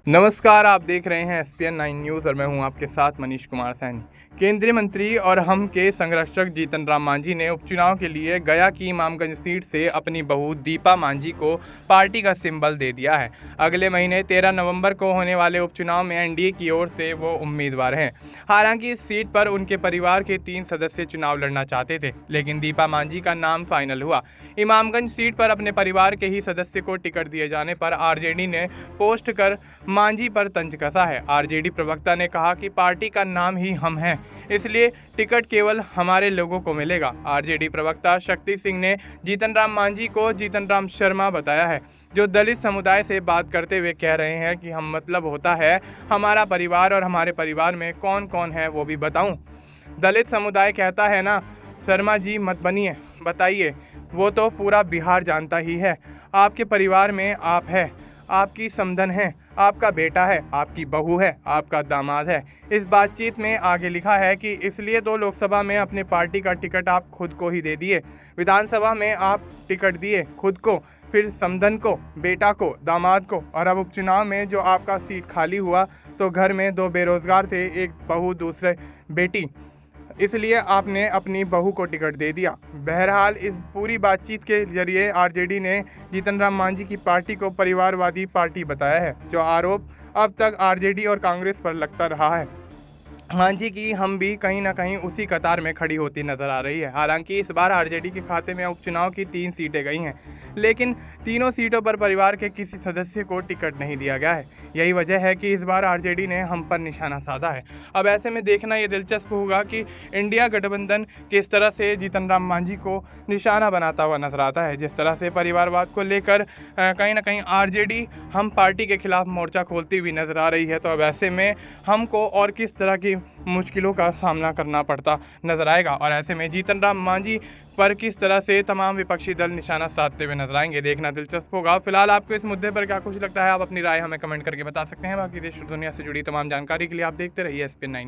नमस्कार, आप देख रहे हैं एसपीएन 9 न्यूज़ और मैं हूं आपके साथ मनीष कुमार सैनी। केंद्रीय मंत्री और हम के संरक्षक जीतन राम मांझी ने उपचुनाव के लिए गया की इमामगंज सीट से अपनी बहू दीपा मांझी को पार्टी का सिंबल दे दिया है। अगले महीने 13 नवंबर को होने वाले उपचुनाव में एनडीए की ओर से वो उम्मीदवार हैं। हालांकि इस सीट पर उनके परिवार के 3 सदस्य चुनाव लड़ना चाहते थे, लेकिन दीपा मांझी का नाम फाइनल हुआ। इमामगंज सीट पर अपने परिवार के ही सदस्य को टिकट दिए जाने पर आरजेडी ने पोस्ट कर मांझी पर तंज कसा है। आरजेडी प्रवक्ता ने कहा कि पार्टी का नाम ही हम हैं, इसलिए टिकट केवल हमारे लोगों को मिलेगा। आरजेडी प्रवक्ता शक्ति सिंह ने जीतन राम मांझी को जीतन राम शर्मा बताया है, जो दलित समुदाय से बात करते हुए कह रहे हैं कि हम मतलब होता है हमारा परिवार और हमारे परिवार में कौन कौन है वो भी बताऊं। दलित समुदाय कहता है ना, शर्मा जी मत बनिए, बताइए, वो तो पूरा बिहार जानता ही है। आपके परिवार में आप है, आपकी समधन है, आपका बेटा है, आपकी बहू है, आपका दामाद है। इस बातचीत में आगे लिखा है कि इसलिए तो लोकसभा में अपने पार्टी का टिकट आप खुद को ही दे दिए, विधानसभा में आप टिकट दिए खुद को, फिर समधन को, बेटा को, दामाद को, और अब उपचुनाव में जो आपका सीट खाली हुआ तो घर में 2 बेरोजगार थे, एक बहू दूसरे बेटी, इसलिए आपने अपनी बहू को टिकट दे दिया। बहरहाल इस पूरी बातचीत के जरिए आरजेडी ने जीतन राम मांझी की पार्टी को परिवारवादी पार्टी बताया है, जो आरोप अब तक आरजेडी और कांग्रेस पर लगता रहा है। मांझी की हम भी कहीं ना कहीं उसी कतार में खड़ी होती नजर आ रही है। हालांकि इस बार आरजेडी के खाते में उपचुनाव की 3 सीटें गई हैं, लेकिन तीनों सीटों पर परिवार के किसी सदस्य को टिकट नहीं दिया गया है। यही वजह है कि इस बार आरजेडी ने हम पर निशाना साधा है। अब ऐसे में देखना ये दिलचस्प होगा कि इंडिया गठबंधन किस तरह से जीतन राम मांझी को निशाना बनाता हुआ नजर आता है। जिस तरह से परिवारवाद को लेकर कहीं ना कहीं आरजेडी हम पार्टी के खिलाफ मोर्चा खोलती हुई नजर आ रही है, तो अब ऐसे में हमको और किस तरह की मुश्किलों का सामना करना पड़ता नजर आएगा, और ऐसे में जीतन राम मांझी पर किस तरह से तमाम विपक्षी दल निशाना साधते हुए नजर आएंगे, देखना दिलचस्प होगा। फिलहाल आपको इस मुद्दे पर क्या कुछ लगता है, आप अपनी राय हमें कमेंट करके बता सकते हैं। बाकी देश और दुनिया से जुड़ी तमाम जानकारी के लिए आप देखते रहिए एसपीएन 9।